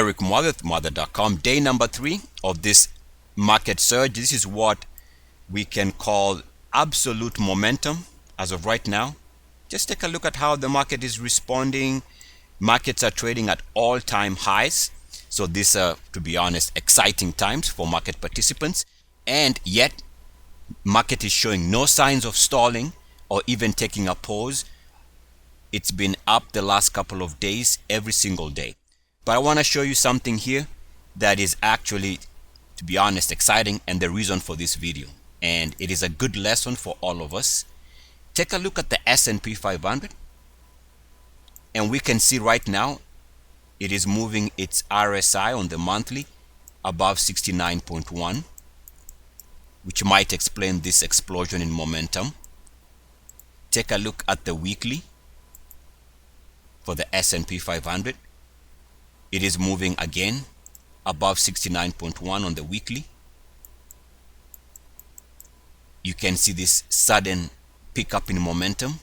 Eric Muathe, Muathe.com. Day number 3 of this market surge. This is what we can call absolute momentum as of right now. Just take a look at how the market is responding. Markets are trading at all-time highs. So these are, to be honest, exciting times for market participants. And yet, market is showing no signs of stalling or even taking a pause. It's been up the last couple of days, every single day. But I want to show you something here that is actually, to be honest, exciting and the reason for this video. And it is a good lesson for all of us. Take a look at the S&P 500. And we can see right now, it is moving its RSI on the monthly above 69.1, which might explain this explosion in momentum. Take a look at the weekly for the S&P 500. It is moving again above 69.1 on the weekly. You can see this sudden pickup in momentum.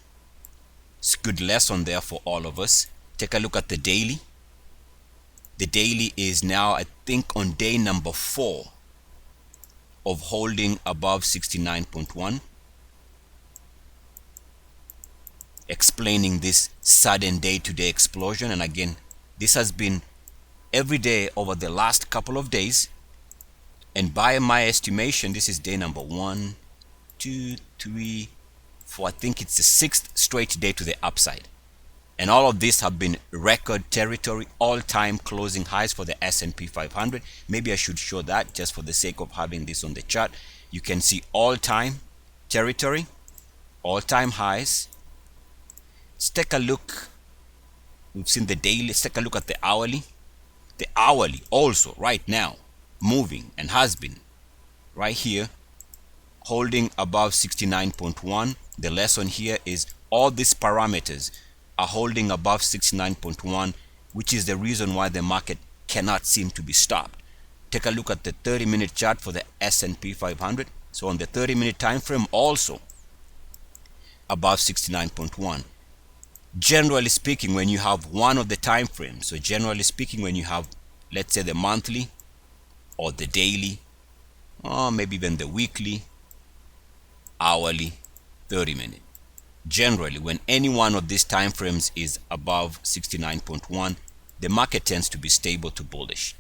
It's a good lesson there for all of us. Take a look at the daily. The daily is now, I think, on day number 4 of holding above 69.1, explaining this sudden day-to-day explosion. And again, this has been every day over the last couple of days, and by my estimation, this is day number 1, 2, 3, 4. I think it's the 6th straight day to the upside. And all of these have been record territory, all-time closing highs for the S&P 500. Maybe I should show that just for the sake of having this on the chart. You can see all-time territory, all-time highs. Let's take a look. We've seen the daily. Let's take a look at the hourly. The hourly also right now moving and has been right here holding above 69.1. The lesson here is all these parameters are holding above 69.1, which is the reason why the market cannot seem to be stopped. Take a look at the 30-minute chart for the S&P 500. So on the 30-minute time frame, also above 69.1. Generally speaking, when you have one of the time frames, so generally speaking, when you have, let's say, the monthly or the daily, or maybe even the weekly, hourly, 30-minute. Generally, when any one of these time frames is above 69.1, the market tends to be stable to bullish.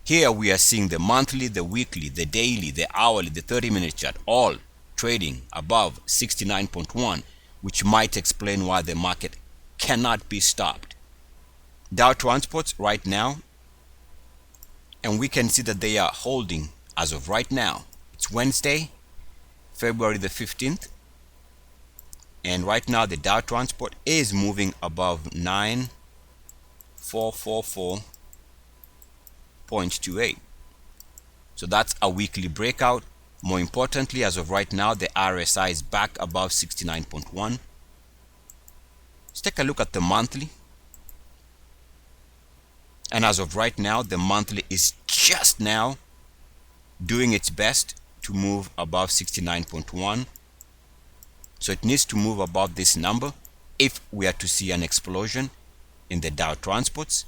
Here we are seeing the monthly, the weekly, the daily, the hourly, the 30-minute chart, all trading above 69.1, which might explain why the market cannot be stopped. Dow Transports right now, and we can see that they are holding as of right now. It's Wednesday, February the 15th. And right now the Dow Transport is moving above 9444.28. So that's a weekly breakout. More importantly, as of right now, the RSI is back above 69.1. Let's take a look at the monthly. And as of right now, the monthly is just now doing its best to move above 69.1. So it needs to move above this number if we are to see an explosion in the Dow Transports.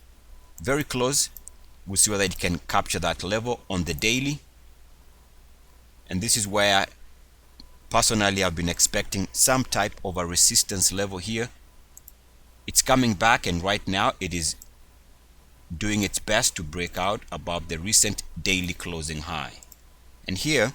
Very close. We'll see whether it can capture that level on the daily. And this is where personally I've been expecting some type of a resistance level here. It's coming back, and right now it is doing its best to break out above the recent daily closing high. And here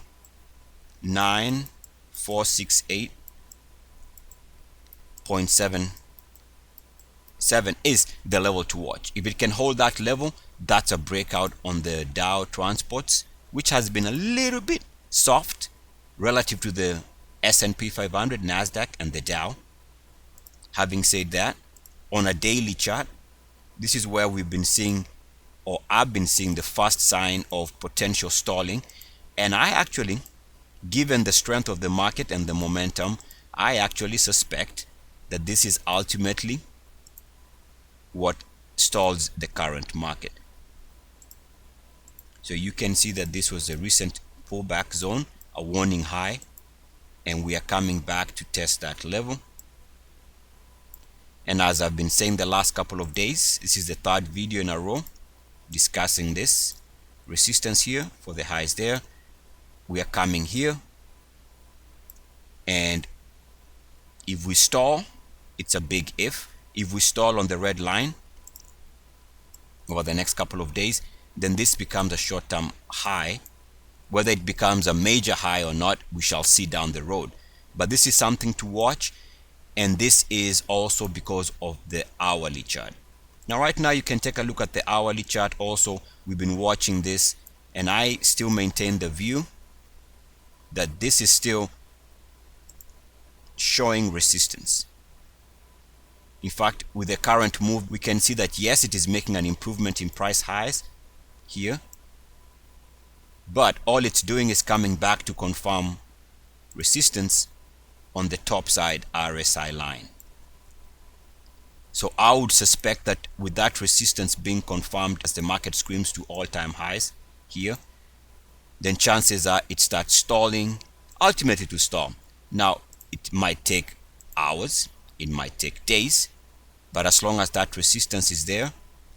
9468.77 is the level to watch. If it can hold that level, that's a breakout on the Dow Transports, which has been a little bit soft relative to the S&P 500, NASDAQ, and the Dow. Having said that, on a daily chart, this is where we've been seeing, or I've been seeing, the first sign of potential stalling. And I actually, given the strength of the market and the momentum, I actually suspect that this is ultimately what stalls the current market. So you can see that this was a recent pullback zone, a warning high, and we are coming back to test that level. And as I've been saying the last couple of days, this is the third video in a row discussing this resistance here for the highs there. We are coming here, and if we stall, it's a big if we stall on the red line over the next couple of days, then this becomes a short-term high. Whether it becomes a major high or not, we shall see down the road. But this is something to watch, and this is also because of the hourly chart. Now right now you can take a look at the hourly chart also. We've been watching this, and I still maintain the view that this is still showing resistance. In fact, with the current move, we can see that yes, it is making an improvement in price highs here, but all it's doing is coming back to confirm resistance on the top side RSI line. So I would suspect that with that resistance being confirmed as the market screams to all-time highs here, then chances are it starts stalling, ultimately to stall. Now, it might take hours, it might take days, but as long as that resistance is there,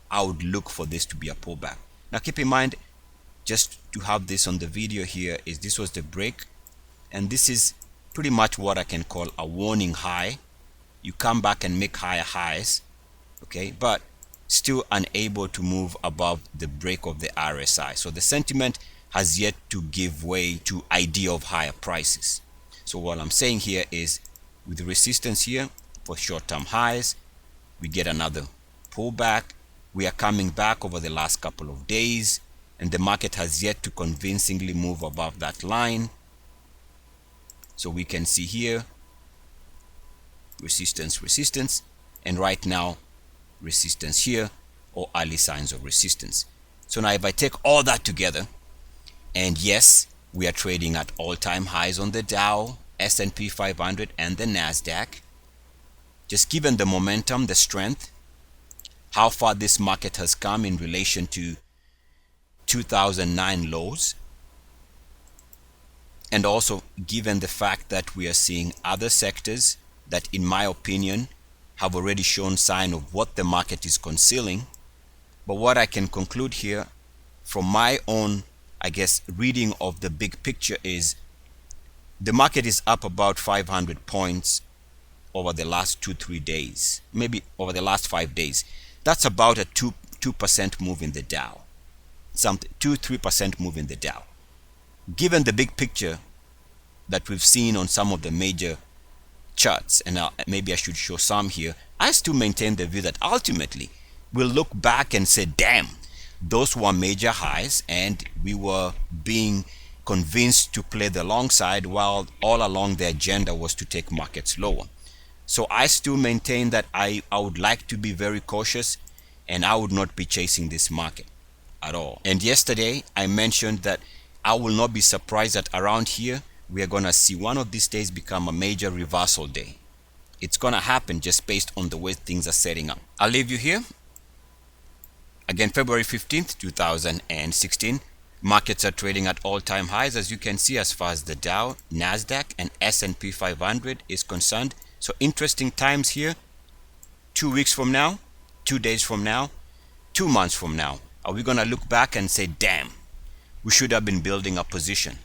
I would look for this to be a pullback. Now keep in mind, just to have this on the video here, is this was the break, and this is pretty much what I can call a warning high. You come back and make higher highs, okay, but still unable to move above the break of the RSI. So the sentiment has yet to give way to idea of higher prices. So what I'm saying here is, with the resistance here for short-term highs, we get another pullback. We are coming back over the last couple of days, and the market has yet to convincingly move above that line. So we can see here resistance, and right now resistance here, or early signs of resistance. So now if I take all that together, and yes, we are trading at all-time highs on the Dow, S&P 500 and the NASDAQ. Just given the momentum, the strength, how far this market has come in relation to 2009 lows, and also given the fact that we are seeing other sectors that, in my opinion, have already shown sign of what the market is concealing. But what I can conclude here from my own, I guess, reading of the big picture is the market is up about 500 points over the last 2-3 days, maybe over the last 5 days. That's about a 2% move in the Dow, something 2-3% move in the Dow. Given the big picture that we've seen on some of the major charts, and maybe I should show some here, I still maintain the view that ultimately we'll look back and say, damn, those were major highs, and we were being convinced to play the long side, while all along the agenda was to take markets lower. So I still maintain that I would like to be very cautious, and I would not be chasing this market at all. And yesterday I mentioned that I will not be surprised that around here we are going to see one of these days become a major reversal day. It's going to happen just based on the way things are setting up. I'll leave you here. Again, February 15th, 2016. Markets are trading at all-time highs, as you can see, as far as the Dow, NASDAQ, and S&P 500 is concerned. So interesting times here. 2 weeks from now, 2 days from now, 2 months from now, are we going to look back and say, damn, we should have been building a position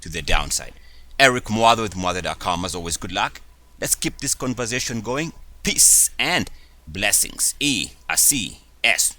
to the downside? Eric Muathe with Muathe.com. As always, good luck. Let's keep this conversation going. Peace and blessings. E-A-C-S.